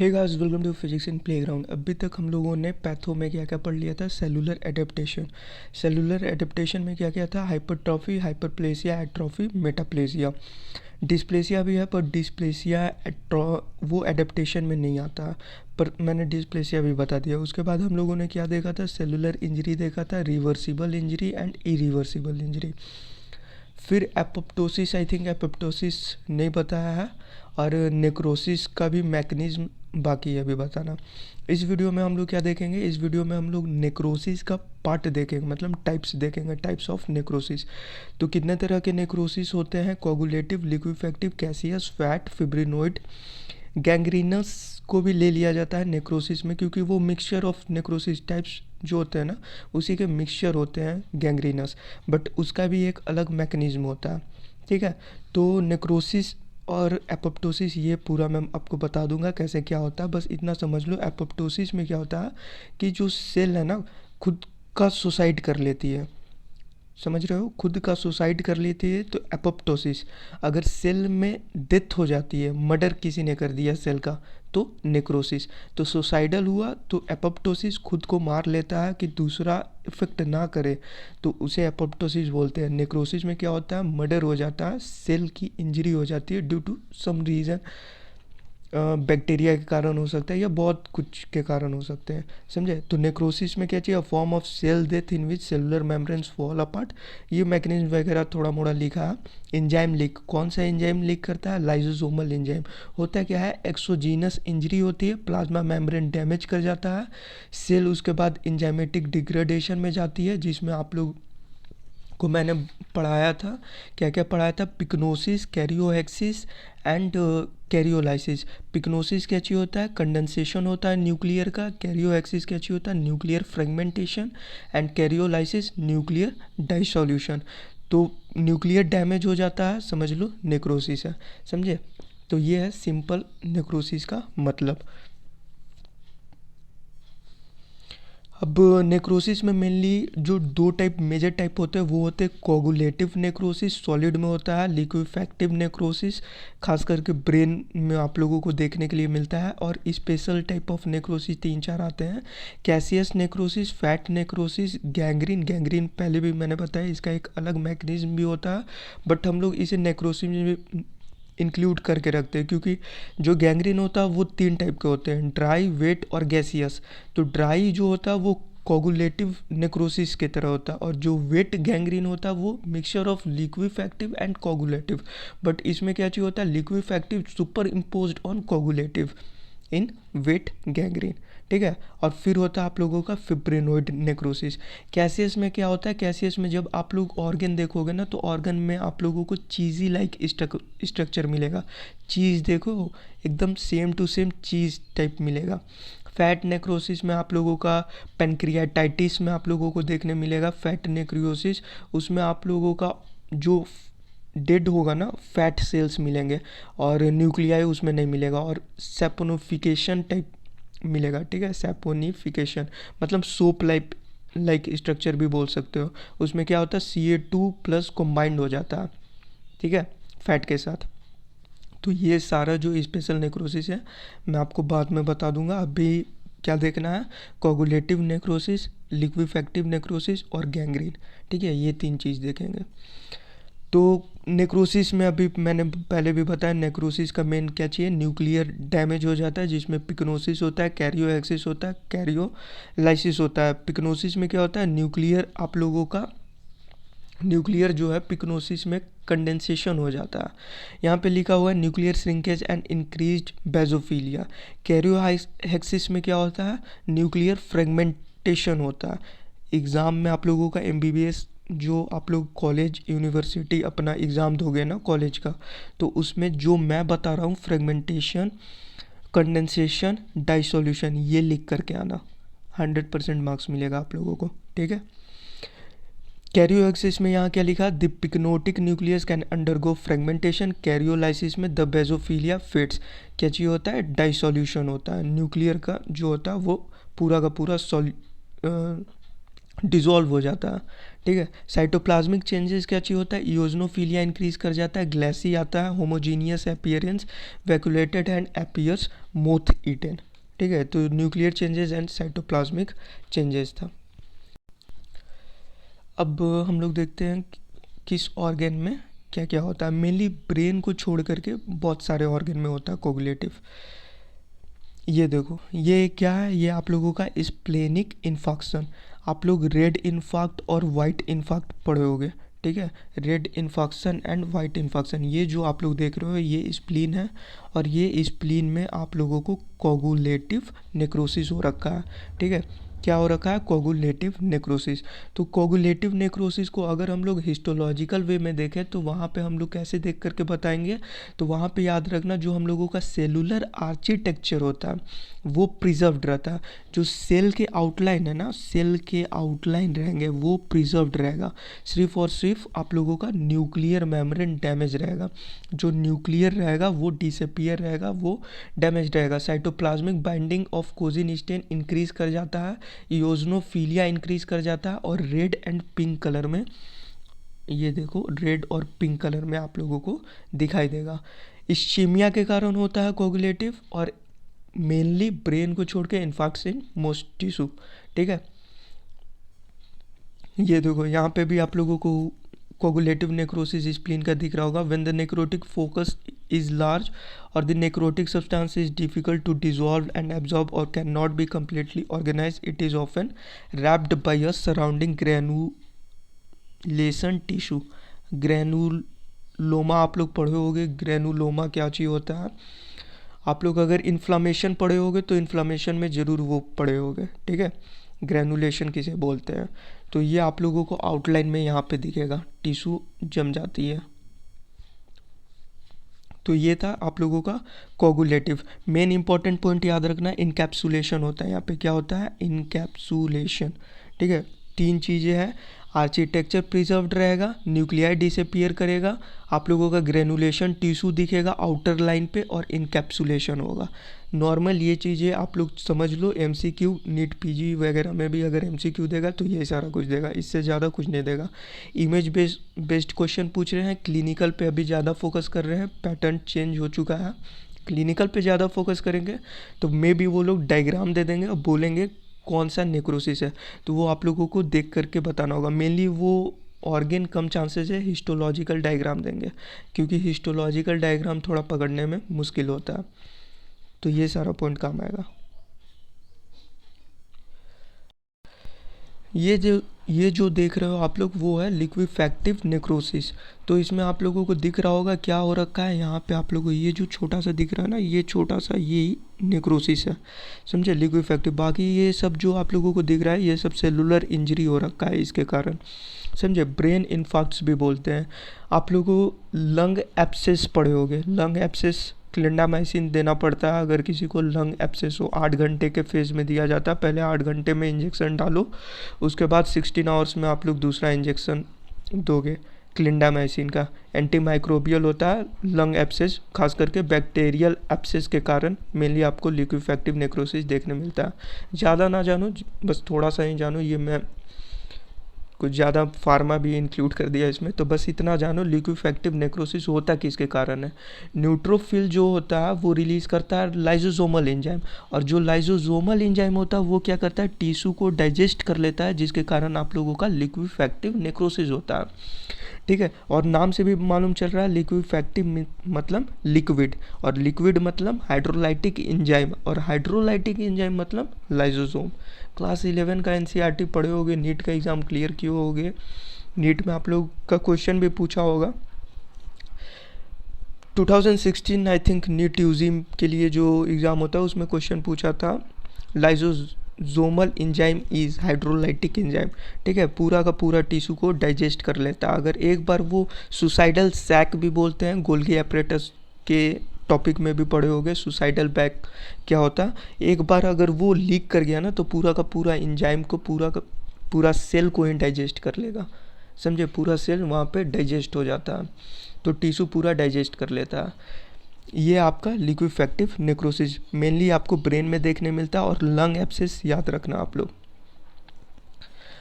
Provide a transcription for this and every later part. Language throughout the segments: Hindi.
Hey guys, welcome to physics in playground. अभी तक हम लोगों ने पैथो में क्या क्या पढ़ लिया था? Cellular adaptation. सेलुलर एडेप्टेशन में क्या क्या था? Hypertrophy, hyperplasia, atrophy, metaplasia. Dysplasia भी है, पर डिस्प्लेसिया वो एडेप्टेशन में नहीं आता, पर मैंने डिस्प्लेसिया भी बता दिया। उसके बाद हम लोगों ने क्या देखा था? सेलुलर इंजरी देखा था, reversible injury and irreversible injury. फिर एपोप्टोसिस, आई थिंक एपोप्टोसिस नहीं बताया है, और नेक्रोसिस का भी मैकेनिज्म बाकी है अभी बताना। इस वीडियो में हम लोग क्या देखेंगे? इस वीडियो में हम लोग नेक्रोसिस का पार्ट देखेंगे, मतलब टाइप्स देखेंगे, टाइप्स ऑफ नेक्रोसिस। तो कितने तरह के नेक्रोसिस होते हैं? Coagulative, liquefactive, caseous, fat, fibrinoid. Gangrenous को भी ले लिया जाता है नेक्रोसिस में, क्योंकि वो मिक्सचर ऑफ नेक्रोसिस टाइप्स जो होते हैं ना, उसी के मिक्सचर होते हैं गैंग्रीनस, बट उसका भी एक अलग मैकेनिज्म होता है। ठीक है, तो नेक्रोसिस और एपोप्टोसिस ये पूरा मैं आपको बता दूंगा कैसे क्या होता है। बस इतना समझ लो, एपोप्टोसिस में क्या होता है कि जो सेल है ना, खुद का सुसाइड कर लेती है। समझ रहे हो? खुद का सुसाइड कर लेती है, तो एपोप्टोसिस। अगर सेल में डेथ हो जाती है, मर्डर किसी ने कर दिया सेल का, तो नेक्रोसिस। तो सुसाइडल हुआ तो एपोप्टोसिस, खुद को मार लेता है कि दूसरा इफेक्ट ना करे, तो उसे एपोप्टोसिस बोलते हैं। नेक्रोसिस में क्या होता है? मर्डर हो जाता है, सेल की इंजरी हो जाती है due to some reason. Bacteria के कारण हो सकता है या बहुत कुछ के कारण हो सकते हैं, समझे? तो नेक्रोसिस में क्या चाहिए? Form of cell death in which cellular membranes fall apart. ये मैकेनिज्म वगैरह थोड़ा मोड़ा लिखा है। एंजाइम लीक, कौन सा एंजाइम लीक करता है? Lysosomal enzyme. होता क्या है? एक्सोजीनस इंजरी होती है, प्लाज्मा मेम्ब्रेन डैमेज कर जाता है सेल, उसके बाद एंजाइमेटिक डिग्रेडेशन में जाती है, जिसमें आप लोग को मैंने पढ़ाया था। क्या क्या पढ़ाया था? पिक्नोसिस, कैरियोहेक्सिस एंड कैरियोलाइसिस। पिक्नोसिस क्या चीज़ होता है? कंडेंसेशन होता है न्यूक्लियर का। कैरियोहेक्सिस क्या चीज़ होता है? Nuclear fragmentation. And karyolysis nuclear dissolution. तो न्यूक्लियर डैमेज हो जाता है, समझ लो नेक्रोसिस है। समझे? तो ये है सिंपल नेक्रोसिस का मतलब। अब नेक्रोसिस में मेनली जो दो टाइप, मेजर टाइप होते हैं, वो होते हैं कोगुलेटिव नेक्रोसिस, सॉलिड में होता है। लिक्विफेक्टिव नेक्रोसिस खास करके ब्रेन में आप लोगों को देखने के लिए मिलता है। और स्पेशल टाइप ऑफ नेक्रोसिस तीन चार आते हैं। Cassius necrosis, fat necrosis, gangrene. Gangrene पहले भी मैंने बताया, इसका एक अलग मैकेनिज्म भी होता है, बट हम लोग इसे नेक्रोसिस में इंक्लूड करके रखते हैं, क्योंकि जो गैंग्रीन होता है वो तीन टाइप के होते हैं, ड्राई, वेट और गैसियस। तो ड्राई जो होता है वो कोगुलेटिव नेक्रोसिस की तरह होता है, और जो वेट गैंग्रीन होता है वो mixture of लिक्विफेक्टिव and coagulative. But इसमें क्या चीज़ होता है? लिक्विफेक्टिव super imposed on coagulative in wait gangrene. ठीक है, और फिर होता है आप लोगों का फिब्रिनोइड नेक्रोसिस। कैसियस में क्या होता है? कैसियस में जब आप लोग ऑर्गन देखोगे ना, तो ऑर्गन में आप लोगों को चीज़ी लाइक स्ट्रक्चर मिलेगा। चीज़ देखो, एकदम सेम टू सेम चीज़ टाइप मिलेगा। फैट नेक्रोसिस में आप लोगों का पैनक्रियाटाइटिस में आप लोगों को देखने मिलेगा फैट नेक्रोसिस। उसमें आप लोगों का जो डेड होगा ना, फैट सेल्स मिलेंगे, और न्यूक्लियाई उसमें नहीं मिलेगा, और सेपोनिफिकेशन टाइप मिलेगा। ठीक है, सेपोनिफिकेशन मतलब सोप लाइक स्ट्रक्चर भी बोल सकते हो। उसमें क्या होता है? Ca2+ कंबाइंड हो जाता है, ठीक है, फैट के साथ। तो ये सारा जो स्पेशल नेक्रोसिस है मैं आपको बाद में बता दूंगा। अभी क्या देखना है? कोगुलेटिव नेक्रोसिस, लिक्विफेक्टिव नेक्रोसिस और गैंग्रीन। ठीक है, ये तीन चीज़ देखेंगे। तो नेक्रोसिस में अभी मैंने पहले भी बताया, नेक्रोसिस का मेन क्या चाहिए? न्यूक्लियर डैमेज हो जाता है, जिसमें पिक्नोसिस होता है, कैरियोहेक्सिस होता है, कैरियोलाइसिस होता है। पिक्नोसिस में क्या होता है? न्यूक्लियर आप लोगों का न्यूक्लियर जो है पिक्नोसिस में कंडेंसेशन हो जाता है। यहाँ पे लिखा हुआ है न्यूक्लियर श्रिंकेज एंड इंक्रीज्ड बेजोफिलिया। कैरियोहेक्सिस में क्या होता है? न्यूक्लियर फ्रेगमेंटेशन होता है। एग्ज़ाम में आप लोगों का एमबीबीएस जो आप लोग कॉलेज यूनिवर्सिटी अपना एग्ज़ाम दोगे ना कॉलेज का, तो उसमें जो मैं बता रहा हूँ फ्रेगमेंटेशन, कंडेंसेशन, डाइसोल्यूशन, ये लिख करके आना। 100% मार्क्स मिलेगा आप लोगों को। ठीक है, कैरियोहेक्सिस में यहाँ क्या लिखा? The pyknotic nucleus can undergo fragmentation. Karyolysis में द बेजोफिलिया फेट्स। क्या चीज़ होता है? डाइसोल्यूशन होता है। न्यूक्लियर का जो होता है वो पूरा का पूरा डिज़ोल्व हो जाता है। ठीक है, साइटोप्लाज्मिक चेंजेस क्या चाहिए होता है, इओजनोफिलिया इंक्रीज कर जाता है, ग्लेसी आता है, homogeneous appearance, vacuolated and appears moth eaten. ठीक है, तो nuclear changes and cytoplasmic changes था। अब हम लोग देखते हैं किस ऑर्गन में क्या क्या होता है। मेनली ब्रेन को छोड़ करके बहुत सारे ऑर्गन में होता है कोगुलेटिव। ये देखो, ये क्या है, ये आप लोगों का स्प्लेनिक इन्फाक्शन। आप लोग रेड इन्फाक्ट और वाइट इन्फाक्ट पढ़े होगे। ठीक है, red infarction and white infarction, ये जो आप लोग देख रहे हो ये स्प्लीन है, और ये स्प्लीन में आप लोगों को कोगुलेटिव नेक्रोसिस हो रखा है। ठीक है, क्या हो रखा है, कोगुलेटिव नेक्रोसिस। तो कोगुलेटिव नेक्रोसिस को अगर हम लोग हिस्टोलॉजिकल वे में देखें तो वहाँ पे हम लोग कैसे देख करके बताएंगे, तो वहाँ पे याद रखना जो हम लोगों का सेलुलर आर्किटेक्चर होता है वो प्रिजर्व्ड रहता है। जो सेल के आउटलाइन है ना, सेल के आउटलाइन रहेंगे वो प्रिजर्व्ड रहेगा। सिर्फ और सिर्फ आप लोगों का न्यूक्लियर मेम्ब्रेन डैमेज रहेगा। जो न्यूक्लियर रहेगा वो डिसअपियर रहेगा, वो डैमेज रहेगा। Cytoplasmic binding of eosin stain increase कर जाता है, इओजनोफिलिया इंक्रीज कर जाता है, और रेड एंड पिंक कलर में, ये देखो रेड और पिंक कलर में आप लोगों को दिखाई देगा। इस्चीमिया के कारण होता है कोगुलेटिव, और मेनली ब्रेन को छोड़ के इन्फाक्ट्स इन मोस्ट टिश्यू। ठीक है, ये देखो यहाँ पे भी आप लोगों को कोगुलेटिव नेक्रोसिस स्प्लीन का दिख रहा होगा। When the necrotic focus is large और the necrotic substance is difficult to dissolve and absorb और can not be completely organized, it is often wrapped by a surrounding granulation tissue। Granuloma आप लोग पढ़े होगे, ग्रेनुलोमा क्या चीज़ होता है। आप लोग अगर इन्फ्लामेशन पढ़े होगे तो इन्फ्लामेशन में ज़रूर वो पढ़े होगे। ठीक है, ग्रेनुलेशन किसे बोलते हैं। तो ये आप लोगों को आउटलाइन में यहाँ पे दिखेगा, टिश्यू जम जाती है। तो ये था आप लोगों का कोगुलेटिव। मेन इंपॉर्टेंट पॉइंट याद रखना, इनकैप्सुलेशन होता है यहाँ पे। क्या होता है, इनकैप्सुलेशन। ठीक है, तीन चीज़ें हैं, आर्किटेक्चर प्रिजर्व्ड रहेगा, न्यूक्लियाई डिसअपियर करेगा, आप लोगों का ग्रेनुलेशन टिश्यू दिखेगा आउटर लाइन पे, और इनकैप्सुलेशन होगा। नॉर्मल ये चीज़ें आप लोग समझ लो। एमसीक्यू नीट पीजी वगैरह में भी अगर एमसीक्यू देगा तो ये सारा कुछ देगा, इससे ज़्यादा कुछ नहीं देगा। इमेज बेस्ड क्वेश्चन पूछ रहे हैं, क्लिनिकल पे अभी ज़्यादा फोकस कर रहे हैं, पैटर्न चेंज हो चुका है। क्लिनिकल पे ज़्यादा फोकस करेंगे तो मे बी वो लोग डायग्राम दे देंगे और बोलेंगे कौन सा नेक्रोसिस है, तो वो आप लोगों को देख करके बताना होगा। मेनली वो ऑर्गेन कम चांसेस है हिस्टोलॉजिकल डायग्राम देंगे, क्योंकि हिस्टोलॉजिकल डायग्राम थोड़ा पकड़ने में मुश्किल होता है। तो ये सारा पॉइंट काम आएगा। ये जो देख रहे हो आप लोग वो है लिक्विफैक्टिव नेक्रोसिस। तो इसमें आप लोगों को दिख रहा होगा क्या हो रखा है यहाँ पे। आप लोगों को ये जो छोटा सा दिख रहा है ना, ये छोटा सा ये नेक्रोसिस है, समझे, लिक्विफैक्टिव। बाकी ये सब जो आप लोगों को दिख रहा है ये सब सेलुलर इंजरी हो रखा है इसके कारण, समझे। ब्रेन इन्फार्क्ट्स भी बोलते हैं। आप लोगों को लंग एब्सेस पढ़े होगे, लंग एब्सेस क्लिंडामाइसिन देना पड़ता है अगर किसी को लंग एब्सेस हो। 8 घंटे के फेज़ में दिया जाता है, पहले 8 घंटे में इंजेक्शन डालो, उसके बाद 16 आवर्स में आप लोग दूसरा इंजेक्शन दोगे क्लिंडामाइसिन का। एंटी माइक्रोबियल होता है लंग एब्सेस, खास करके बैक्टीरियल एब्सेस के कारण मेनली आपको लिक्विफैक्टिव नेक्रोसिस देखने मिलता है। ज़्यादा ना जानो, बस थोड़ा सा ही जानो, ये मैं कुछ ज़्यादा फार्मा भी इंक्लूड कर दिया इसमें, तो बस इतना जानो लिक्विफैक्टिव नेक्रोसिस होता किसके कारण है। न्यूट्रोफिल जो होता है वो रिलीज़ करता है लाइजोसोमल एंजाइम, और जो लाइजोसोमल एंजाइम होता है वो क्या करता है, टिश्यू को डाइजेस्ट कर लेता है, जिसके कारण आप लोगों का लिक्विफैक्टिव नेक्रोसिस होता है। ठीक है, और नाम से भी मालूम चल रहा है लिक्विफैक्टिव मतलब लिक्विड, और लिक्विड मतलब हाइड्रोलाइटिक एंजाइम, और हाइड्रोलाइटिक एंजाइम मतलब लाइजोसोम। क्लास 11 का एनसीईआरटी पढ़े होगे, नीट का एग्ज़ाम क्लियर किए होगे, नीट में आप लोग का क्वेश्चन भी पूछा होगा। 2016 आई थिंक नीट यूजी के लिए जो एग्ज़ाम होता है उसमें क्वेश्चन पूछा था, लाइजोसोमल एंजाइम इज हाइड्रोलाइटिक एंजाइम। ठीक है, पूरा का पूरा टिश्यू को डाइजेस्ट कर लेता है। अगर एक बार वो सुसाइडल सैक भी बोलते हैं, गोल्गी एपरेटस के टॉपिक में भी पढ़े होगे, सुसाइडल बैग क्या होता है। एक बार अगर वो लीक कर गया ना तो पूरा का पूरा एंजाइम को पूरा का पूरा सेल को ही डाइजेस्ट कर लेगा, समझे। पूरा सेल वहाँ पे डाइजेस्ट हो जाता है, तो टिश्यू पूरा डाइजेस्ट कर लेता है। ये आपका लिक्विफैक्टिव नेक्रोसिस मेनली आपको ब्रेन में देखने मिलता है, और लंग एब्सेस याद रखना आप लोग।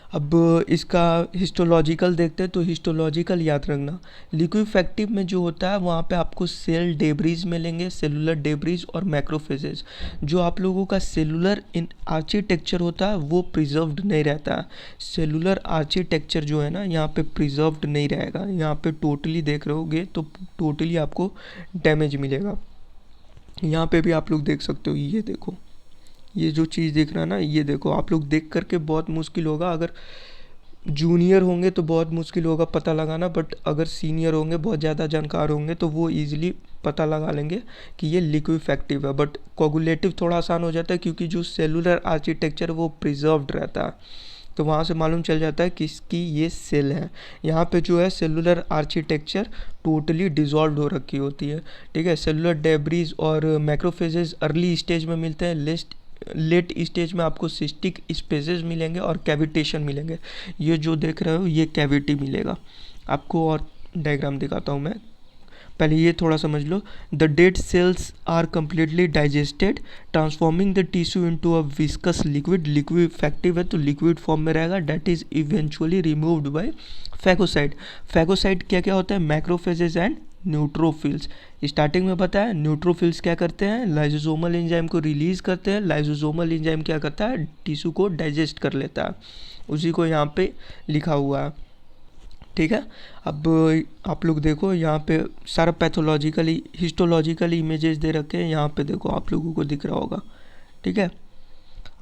अब इसका हिस्टोलॉजिकल देखते हैं, तो हिस्टोलॉजिकल याद रखना, लिक्विफैक्टिव में जो होता है वहाँ पे आपको सेल डेब्रीज मिलेंगे, सेलुलर डेब्रीज और मैक्रोफेजेस। जो आप लोगों का सेलुलर इन आर्किटेक्चर होता है वो प्रिजर्व्ड नहीं रहता है। सेलुलर आर्किटेक्चर जो है ना यहाँ पे प्रिजर्व्ड नहीं रहेगा, यहाँ पे टोटली देख रहे होगे तो टोटली आपको डैमेज मिलेगा। यहाँ पे भी आप लोग देख सकते हो, ये देखो, ये जो चीज़ दिख रहा है ना, ये देखो, आप लोग देख करके बहुत मुश्किल होगा, अगर जूनियर होंगे तो बहुत मुश्किल होगा पता लगाना, बट अगर सीनियर होंगे, बहुत ज़्यादा जानकार होंगे, तो वो इजीली पता लगा लेंगे कि ये लिक्विफैक्टिव है। बट कोगुलेटिव थोड़ा आसान हो जाता है क्योंकि जो सेलुलर आर्किटेक्चर वो प्रिजर्व्ड रहता है, तो वहाँ से मालूम चल जाता है किसकी ये सेल है। यहाँ पे जो है सेलुलर आर्किटेक्चर टोटली डिजॉल्व हो रखी होती है, ठीक है। सेलुलर डेब्रीज और मैक्रोफेजेस अर्ली स्टेज में मिलते हैं, लेट स्टेज में आपको सिस्टिक स्पेसेस मिलेंगे और कैविटेशन मिलेंगे। ये जो देख रहे हो ये कैविटी मिलेगा आपको, और डायग्राम दिखाता हूँ मैं, पहले ये थोड़ा समझ लो। The dead cells are completely digested transforming the tissue into a viscous liquid. Liquefactive है तो लिक्विड फॉर्म में रहेगा, that is eventually removed by phagocyte. Phagocyte क्या क्या होता है, मैक्रोफेजेस एंड न्यूट्रोफिल्स। स्टार्टिंग में बताया न्यूट्रोफिल्स क्या करते हैं, लाइसोसोमल एंजाइम को रिलीज करते हैं। लाइसोसोमल एंजाइम क्या करता है, टिश्यू को डाइजेस्ट कर लेता है, उसी को यहाँ पे लिखा हुआ है, ठीक है। अब आप लोग देखो यहाँ पे सारा पैथोलॉजिकली हिस्टोलॉजिकली इमेजेस दे रखे हैं, यहाँ पे देखो आप लोगों को दिख रहा होगा, ठीक है।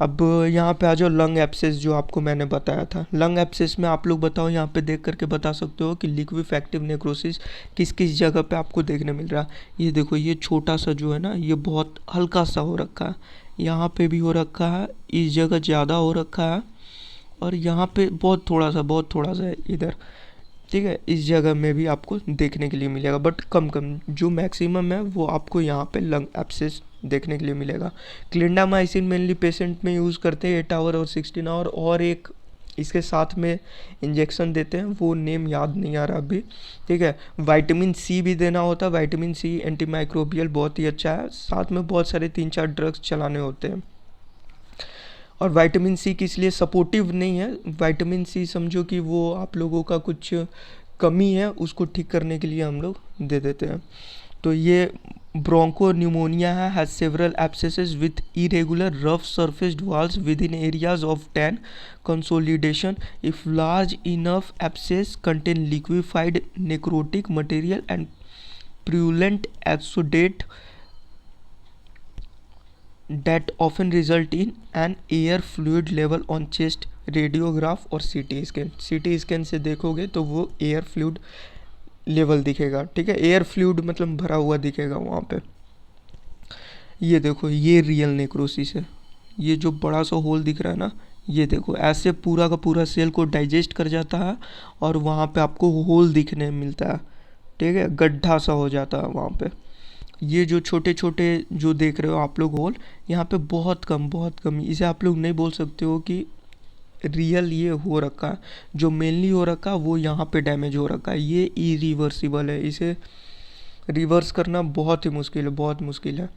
अब यहाँ पे आ जाओ लंग एब्सेस, जो आपको मैंने बताया था। लंग एब्सेस में आप लोग बताओ, यहाँ पे देख करके बता सकते हो कि लिक्विफैक्टिव नेक्रोसिस किस किस जगह पे आपको देखने मिल रहा है। ये देखो, ये छोटा सा जो है ना, ये बहुत हल्का सा हो रखा है, यहाँ पे भी हो रखा है, इस जगह ज़्यादा हो रखा है, और यहाँ पे बहुत थोड़ा सा है इधर, ठीक है। इस जगह में भी आपको देखने के लिए मिलेगा, बट कम कम, जो मैक्सिमम है वो आपको यहाँ पे लंग एब्सेस देखने के लिए मिलेगा। क्लिंडामाइसिन मेनली पेशेंट में यूज़ करते हैं 8 आवर और 16 आवर, और एक इसके साथ में इंजेक्शन देते हैं, वो नेम याद नहीं आ रहा अभी, ठीक है। विटामिन सी भी देना होता है, विटामिन सी एंटी माइक्रोबियल बहुत ही अच्छा है, साथ में बहुत सारे 3-4 ड्रग्स चलाने होते हैं। और विटामिन सी किस लिए सपोर्टिव नहीं है, विटामिन सी समझो कि वो आप लोगों का कुछ कमी है, उसको ठीक करने के लिए हम लोग दे देते हैं। तो ये ब्रोंको न्यूमोनिया है, has several abscesses with irregular rough surfaced walls within areas of tan consolidation. If large enough abscess contain liquefied necrotic material and purulent exudate that often result in an air fluid level on chest radiograph और CT स्कैन। CT स्कैन से देखोगे तो वो एयर फ्लूइड लेवल दिखेगा, ठीक है। एयर फ्लूइड मतलब भरा हुआ दिखेगा वहाँ पे। ये देखो, ये रियल नेक्रोसिस है, ये जो बड़ा सा होल दिख रहा है ना, ये देखो, ऐसे पूरा का पूरा सेल को डाइजेस्ट कर जाता है और वहाँ पे आपको होल दिखने मिलता है, ठीक है, गड्ढा सा हो जाता है वहाँ पे। ये जो छोटे छोटे जो देख रहे हो आप लोग होल, यहाँ पे बहुत कम, इसे आप लोग नहीं बोल सकते हो कि रियल ये हो रखा है। जो मेनली हो रखा है वो यहाँ पे डैमेज हो रखा है, ये इरिवर्सिबल है, इसे रिवर्स करना बहुत ही मुश्किल है, बहुत मुश्किल है,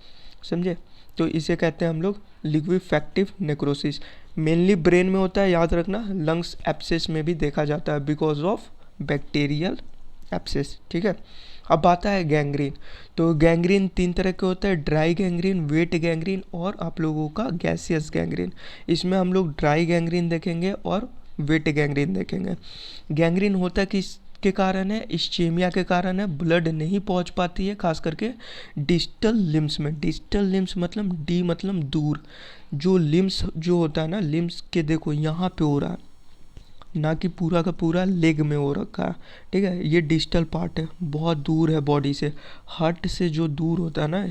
समझे। तो इसे कहते हैं हम लोग लिक्विफैक्टिव नेक्रोसिस। मेनली ब्रेन में होता है, याद रखना। लंग्स एब्सेस में भी देखा जाता है बिकॉज ऑफ बैक्टीरियल एब्सेस, ठीक है। अब आता है गैंग्रीन। तो गैंग्रीन 3 तरह के होते हैं, ड्राई गैंग्रीन, वेट गैंग्रीन और आप लोगों का गैसियस गैंग्रीन। इसमें हम लोग ड्राई गैंग्रीन देखेंगे और वेट गैंग्रीन देखेंगे। गैंग्रीन होता किस के कारण है, इस्चेमिया के कारण है, ब्लड नहीं पहुंच पाती है, खास करके डिस्टल लिम्स में। डिस्टल लिम्स मतलब डी मतलब दूर, जो लिम्स जो होता है ना, लिम्स के देखो यहाँ पे हो रहा है, ना कि पूरा का पूरा लेग में हो रखा है, ठीक है। ये डिस्टल पार्ट है, बहुत दूर है बॉडी से। हार्ट से जो दूर होता है ना,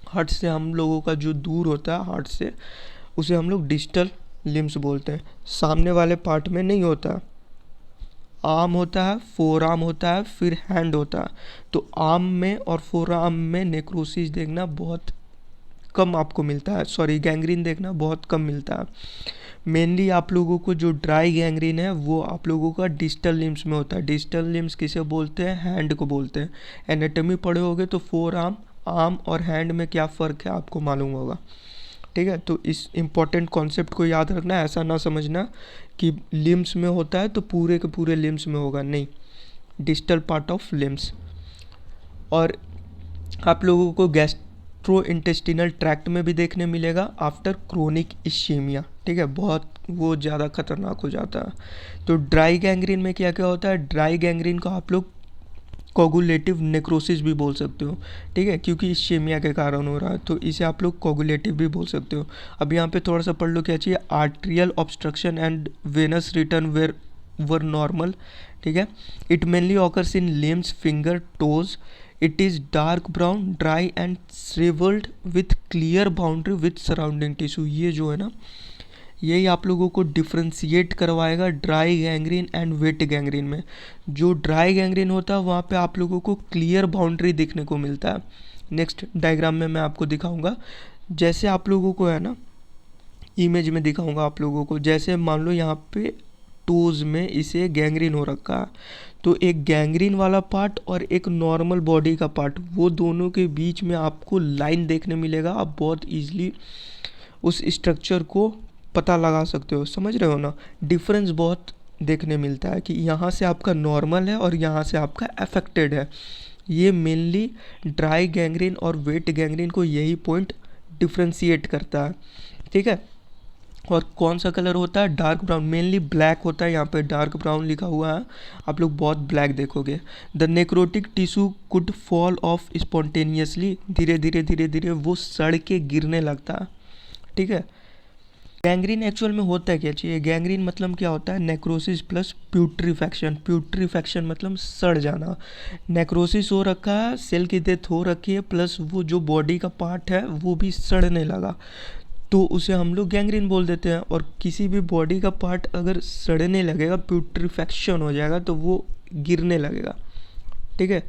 हार्ट से हम लोगों का जो दूर होता है हार्ट से, उसे हम लोग डिस्टल लिम्स बोलते हैं। सामने वाले पार्ट में नहीं होता, आर्म होता है, फोर आर्म होता है, फिर हैंड होता है। तो आर्म में और फोर आर्म में नेक्रोसिस देखना बहुत कम आपको मिलता है, सॉरी गैंग्रीन देखना बहुत कम मिलता है। मेनली आप लोगों को जो ड्राई गैंग्रीन है वो आप लोगों का डिस्टल लिम्स में होता है। डिस्टल लिम्स किसे बोलते हैं, हैंड को बोलते हैं। एनाटॉमी पढ़े होगे तो फोर आर्म, आर्म और हैंड में क्या फ़र्क है आपको मालूम होगा। ठीक है। तो इस इम्पॉर्टेंट कॉन्सेप्ट को याद रखना, ऐसा ना समझना कि लिम्स में होता है तो पूरे के पूरे लिम्स में होगा, नहीं, डिस्टल पार्ट ऑफ लिम्स। और आप लोगों को गैस्ट्रो इंटेस्टिनल ट्रैक्ट में भी देखने मिलेगा आफ्टर क्रोनिक इश्केमिया, ठीक है, बहुत वो ज़्यादा खतरनाक हो जाता है। तो ड्राई गैंग्रीन में क्या क्या होता है, ड्राई गैंग्रीन को आप लोग कोगुलेटिव नेक्रोसिस भी बोल सकते हो, ठीक है, क्योंकि इश्केमिया के कारण हो रहा है, तो इसे आप लोग कोगुलेटिव भी बोल सकते हो। अब यहाँ पे थोड़ा सा पढ़ लो क्या चाहिए, arterial obstruction and venous return were normal, ठीक है। It mainly occurs in limbs, finger, toes. It is dark brown, dry and shrivelled with clear boundary with surrounding tissue. ये जो है ना, यही आप लोगों को डिफ्रेंशिएट करवाएगा dry gangrene and wait gangrene में। जो ड्राई गैंग्रीन होता है वहाँ पे आप लोगों को क्लियर बाउंड्री देखने को मिलता है। नेक्स्ट डायग्राम में मैं आपको दिखाऊंगा, जैसे आप लोगों को है ना, इमेज में दिखाऊंगा आप लोगों को। जैसे मान लो यहाँ पे टोज में इसे गैंग्रीन हो रखा है, तो एक गैंग्रीन वाला पार्ट और एक नॉर्मल बॉडी का पार्ट, वो दोनों के बीच में आपको लाइन देखने मिलेगा। आप बहुत ईजिली उस स्ट्रक्चर को पता लगा सकते हो, समझ रहे हो ना। डिफरेंस बहुत देखने मिलता है कि यहाँ से आपका नॉर्मल है और यहाँ से आपका अफेक्टेड है। ये मेनली ड्राई गैंग्रीन और वेट गैंग्रीन को यही पॉइंट डिफ्रेंशिएट करता है, ठीक है। और कौन सा कलर होता है, डार्क ब्राउन, मेनली ब्लैक होता है। यहाँ पे डार्क ब्राउन लिखा हुआ है, आप लोग बहुत ब्लैक देखोगे। The necrotic tissue could fall off spontaneously, धीरे धीरे धीरे धीरे वो सड़ के गिरने लगता है, ठीक है। गैंग्रीन एक्चुअल में होता है क्या चाहिए, गैंग्रीन मतलब क्या होता है, नेक्रोसिस प्लस प्यूट्रीफैक्शन। प्यूट्रीफैक्शन मतलब सड़ जाना। नेक्रोसिस हो रखा है, सेल की डेथ हो रखी है, प्लस वो जो बॉडी का पार्ट है वो भी सड़ने लगा, तो उसे हम लोग गैंग्रीन बोल देते हैं। और किसी भी बॉडी का पार्ट अगर सड़ने लगेगा, प्यूट्रीफैक्शन हो जाएगा, तो वो गिरने लगेगा, ठीक है,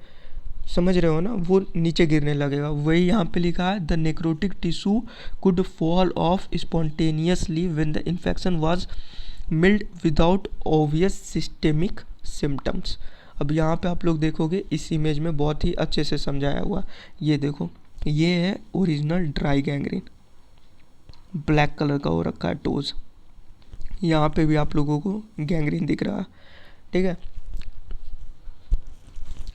समझ रहे हो ना, वो नीचे गिरने लगेगा। वही यहाँ पे लिखा है, the necrotic tissue could fall off spontaneously when the infection was mild without obvious systemic symptoms. अब यहाँ पे आप लोग देखोगे इस इमेज में बहुत ही अच्छे से समझाया हुआ। ये देखो, ये है original dry gangrene, black colour का हो रखा है टोज। यहाँ पे भी आप लोगों को गैंग्रीन दिख रहा है, ठीक है।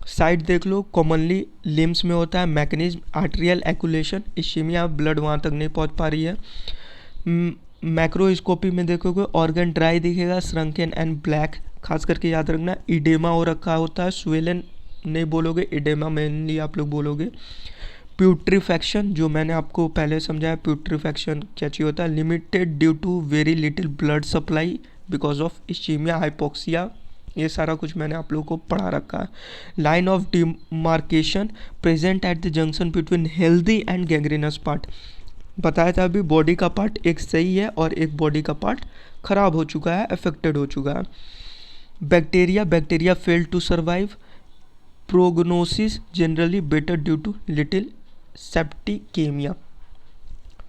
साइड देख लो, कॉमनली लिम्स में होता है। मैकेनिज्म, आर्टेरियल एक्यूलेशन, इश्केमिया, ब्लड वहाँ तक नहीं पहुँच पा रही है। मैक्रोस्कोपी में देखोगे ऑर्गन ड्राई दिखेगा, श्रंकन एंड ब्लैक, खास करके याद रखना। इडेमा हो रखा होता है, स्वेलन नहीं बोलोगे, इडेमा मेनली आप लोग बोलोगे। प्यूट्रीफैक्शन, जो मैंने आपको पहले समझाया, प्यूट्रीफैक्शन क्या चीज़ होता है, limited due to very little blood supply because of ischaemia, hypoxia, ये सारा कुछ मैंने आप लोगों को पढ़ा रखा है। Line of demarcation present at the junction between healthy and gangrenous part, बताया था अभी, बॉडी का पार्ट एक सही है और एक बॉडी का पार्ट खराब हो चुका है, अफेक्टेड हो चुका है। Bacteria fail to survive, prognosis generally better due to little septicaemia,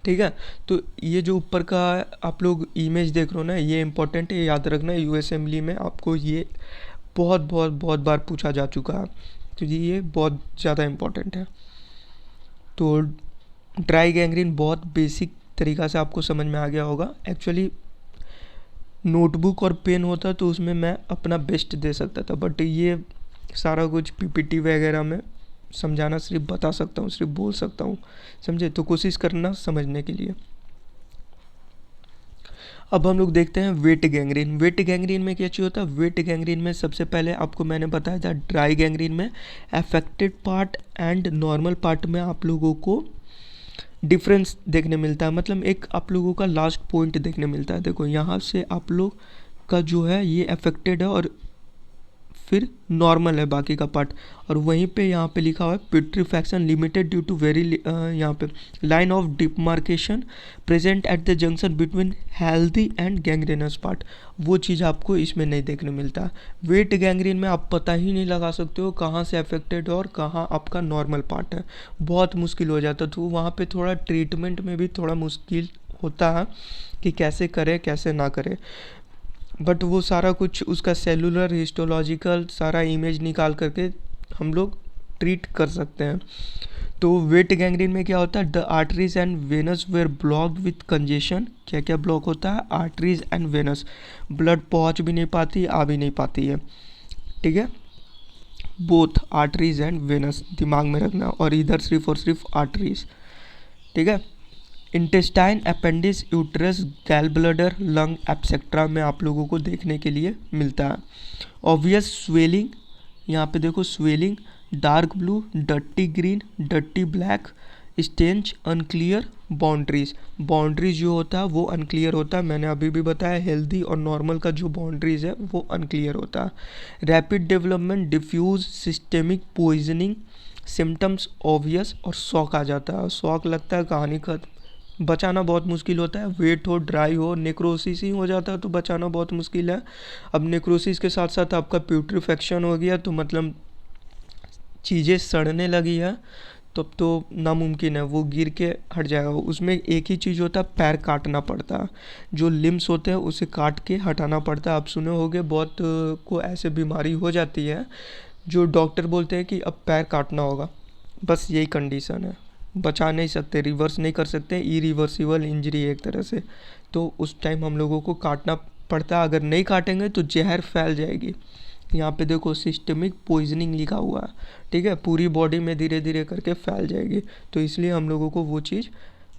ठीक है। तो ये जो ऊपर का आप लोग इमेज देख रहे हो ना, ये इंपॉर्टेंट है, याद रखना। यूएसएमएलई में आपको ये बहुत बहुत बहुत बार पूछा जा चुका है, तो ये बहुत ज़्यादा इम्पोर्टेंट है। तो ड्राई गैंग्रीन बहुत बेसिक तरीक़ा से आपको समझ में आ गया होगा। एक्चुअली नोटबुक और पेन होता तो उसमें मैं अपना बेस्ट दे सकता था, बट ये सारा कुछ पीपीटी वगैरह में समझाना सिर्फ बता सकता हूँ, सिर्फ बोल सकता हूँ, समझे। तो कोशिश करना समझने के लिए। अब हम लोग देखते हैं वेट गैंग्रीन। वेट गैंग्रीन में क्या चीज़ होता है, वेट गैंग्रीन में सबसे पहले आपको मैंने बताया था, ड्राई गैंग्रीन में affected part and normal part में आप लोगों को डिफरेंस देखने मिलता है। मतलब एक आप लोगों का लास्ट पॉइंट देखने मिलता है। देखो यहाँ से आप लोग का जो है ये अफेक्टेड है और फिर नॉर्मल है बाकी का पार्ट, और वहीं पे यहाँ पे लिखा हुआ है प्यूट्रीफैक्शन लिमिटेड ड्यू टू वेरी, यहाँ पे line of demarcation present at the junction between healthy and gangrenous part, वो चीज़ आपको इसमें नहीं देखने मिलता। वेट गैंग्रीन में आप पता ही नहीं लगा सकते हो कहाँ से अफेक्टेड है और कहाँ आपका नॉर्मल पार्ट है, बहुत मुश्किल हो जाता है। तो वहाँ पे थोड़ा ट्रीटमेंट में भी थोड़ा मुश्किल होता है कि कैसे करें कैसे ना करें, बट वो सारा कुछ उसका सेलुलर हिस्टोलॉजिकल सारा इमेज निकाल करके हम लोग ट्रीट कर सकते हैं। तो वेट गैंग्रीन में क्या होता है, the arteries and venous were blocked with congestion. क्या क्या ब्लॉक होता है, आर्टरीज एंड वेनस, ब्लड पहुंच भी नहीं पाती, आ भी नहीं पाती है, ठीक है, बोथ आर्टरीज एंड वेनस, दिमाग में रखना, और इधर सिर्फ और सिर्फ आर्टरीज, ठीक है। इंटेस्टाइन, अपेंडिस, यूट्रस, गैल ब्लडर, लंग एप्सेट्रा में आप लोगों को देखने के लिए मिलता है। ऑब्वियस स्वेलिंग, यहाँ पे देखो swelling, dark blue, dirty green, dirty black, stench, unclear, boundaries. Boundaries जो होता है वो अनक्लियर होता है, मैंने अभी भी बताया, हेल्दी और नॉर्मल का जो बाउंड्रीज है वो अनक्लियर होता है। Rapid development, diffuse, systemic poisoning, symptoms obvious, और शॉक आ जाता है, शॉक लगता है, कहानी खत्म, बचाना बहुत मुश्किल होता है। वेट हो, ड्राई हो, नेक्रोसिस ही हो जाता है तो बचाना बहुत मुश्किल है। अब नेक्रोसिस के साथ साथ आपका प्यूट्रिफेक्शन हो गया, तो मतलब चीज़ें सड़ने लगी है, तब तो नामुमकिन है, वो गिर के हट जाएगा। उसमें एक ही चीज़ होता है, पैर काटना पड़ता है, जो लिम्स होते हैं उसे काट के हटाना पड़ता है। आप सुने होंगे बहुत को ऐसे बीमारी हो जाती है जो डॉक्टर बोलते हैं कि अब पैर काटना होगा, बस यही कंडीशन है, बचा नहीं सकते, रिवर्स नहीं कर सकते, इरिवर्सिबल इंजरी एक तरह से, तो उस टाइम हम लोगों को काटना पड़ता है। अगर नहीं काटेंगे तो जहर फैल जाएगी। यहाँ पे देखो सिस्टमिक पॉइजनिंग लिखा हुआ है, ठीक है, पूरी बॉडी में धीरे धीरे करके फैल जाएगी, तो इसलिए हम लोगों को वो चीज़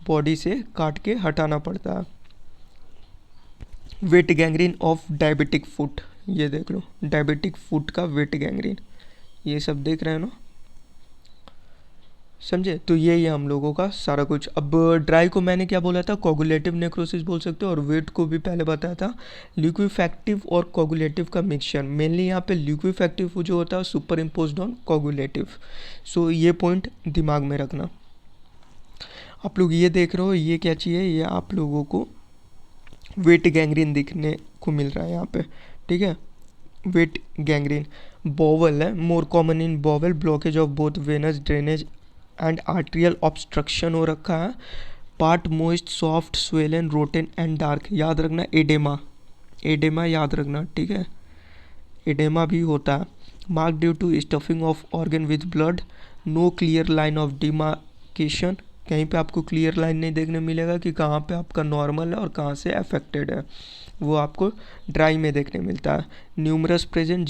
बॉडी से काट के हटाना पड़ता है। Wait gangrene of diabetic foot, ये देख लो, डायबिटिक फुट का वेट गैंग्रीन, ये सब देख रहे हैं ना, समझे। तो यही है हम लोगों का सारा कुछ। अब ड्राई को मैंने क्या बोला था, कोगुलेटिव नेक्रोसिस बोल सकते हो, और वेट को भी पहले बताया था लिक्विफैक्टिव और कोगुलेटिव का मिक्सचर। मेनली यहाँ पे लिक्विफैक्टिव जो होता है सुपर इम्पोज्ड ऑन कोगुलेटिव, सो ये पॉइंट दिमाग में रखना। आप लोग ये देख रहे हो, ये क्या चीज़ है, ये आप लोगों को वेट गैंग्रीन दिखने को मिल रहा है यहाँ पे, ठीक है, वेट गैंग्रीन। बॉवल है, more common in bowel, blockage of both venous drainage and arterial obstruction हो रखा है। Part moist, soft, swollen, rotten and dark, याद रखना एडेमा, एडेमा याद रखना, ठीक है, एडेमा भी होता है। Mark due to stuffing of organ with blood, no clear line of demarcation, कहीं पे आपको क्लियर लाइन नहीं देखने मिलेगा कि कहाँ पे आपका नॉर्मल है और कहाँ से अफेक्टेड है, वो आपको ड्राई में देखने मिलता है। Numerous present,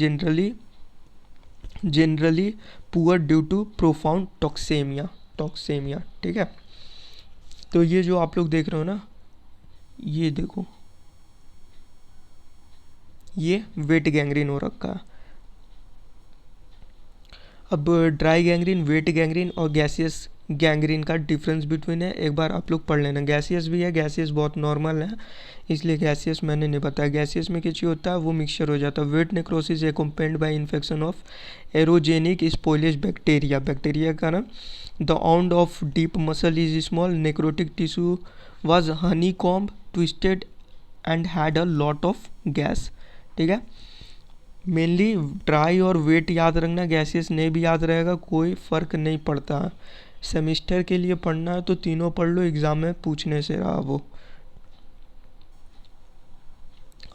generally poor due to profound toxaemia, toxaemia, ठीक है। तो ये जो आप लोग देख रहे हो ना, ये देखो, ये वेट गैंग्रीन हो रखा है। अब ड्राई गैंग्रीन, वेट गैंग्रीन और गैसियस गैंग्रीन का डिफरेंस बिटवीन है, एक बार आप लोग पढ़ लेना। गैसियस भी है, गैसियस बहुत नॉर्मल है, इसलिए गैसियस मैंने नहीं बताया। गैसियस में क्या चीज़ होता है, वो मिक्सचर हो जाता है। Wet necrosis accompanied by infection of aerogenic spoilage bacteria, bacteria का नाम। The wound of deep muscle is small, necrotic tissue was honeycomb, twisted and had a lot of gas, ठीक है। मेनली ड्राई और वेट याद रखना, गैसियस नहीं भी याद रहेगा, कोई फ़र्क नहीं पड़ता। सेमेस्टर के लिए पढ़ना है तो तीनों पढ़ लो, एग्ज़ाम में पूछने से रहा वो।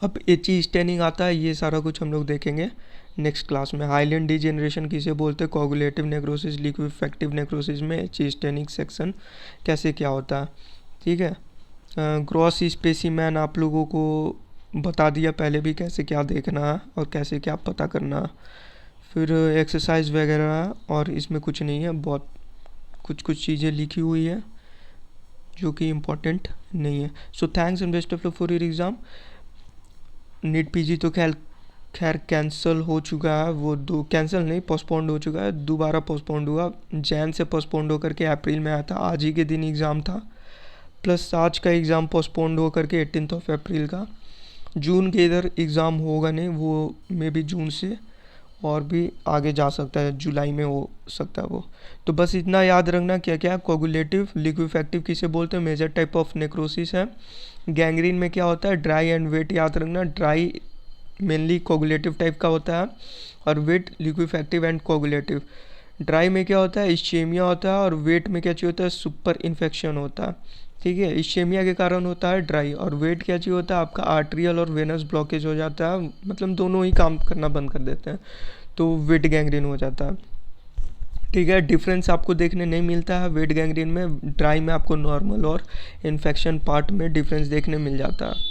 अब एची स्टेनिंग आता है, ये सारा कुछ हम लोग देखेंगे नेक्स्ट क्लास में। हाइलैंड डिजेनरेशन किसे बोलते हैं, कोगुलेटिव नेक्रोसिस, लिक्विफैक्टिव नेक्रोसिस में एची स्टेनिंग सेक्शन कैसे क्या होता है, ठीक है। ग्रॉस स्पेसिमैन आप लोगों को बता दिया पहले भी, कैसे क्या देखना है और कैसे क्या पता करना। फिर एक्सरसाइज वगैरह, और इसमें कुछ नहीं है, बहुत कुछ चीज़ें लिखी हुई है जो कि इम्पोर्टेंट नहीं है। So thanks and best of luck for your exam. NEET PG तो खैर कैंसिल हो चुका है, वो दो कैंसिल नहीं, पोस्टपोन्ड हो चुका है, दोबारा पोस्टपोन्ड हुआ, जैन से पोस्टपोन्ड होकर के अप्रैल में आया था, आज ही के दिन एग्ज़ाम था, प्लस आज का एग्ज़ाम पोस्टपोन्ड होकर के 18 अप्रैल का। जून के इधर एग्ज़ाम होगा नहीं, वो मे बी जून से और भी आगे जा सकता है, जुलाई में हो सकता है वो। तो बस इतना याद रखना, क्या क्या कोगुलेटिव, लिक्विफैक्टिव किसे बोलते हैं, मेजर टाइप ऑफ नेक्रोसिस है। गैंग्रीन में क्या होता है, ड्राई एंड वेट याद रखना, ड्राई मेनली कोगुलेटिव टाइप का होता है और wait liquefactive and coagulative. Dry में क्या होता है, इस्चेमिया होता है, और वेट में क्या चीज़ होता है, सुपर इन्फेक्शन होता है, ठीक है। इस्चेमिया के कारण होता है ड्राई, और वेट क्या चीज़ होता है, आपका आर्ट्रियल और वेनस ब्लॉकेज हो जाता है, मतलब दोनों ही काम करना बंद कर देते हैं, तो वेट गैंग्रीन हो जाता है। ठीक है, डिफरेंस आपको देखने नहीं मिलता है वेट गैंग्रीन में। ड्राई में आपको नॉर्मल और इन्फेक्शन पार्ट में डिफरेंस देखने मिल जाता है।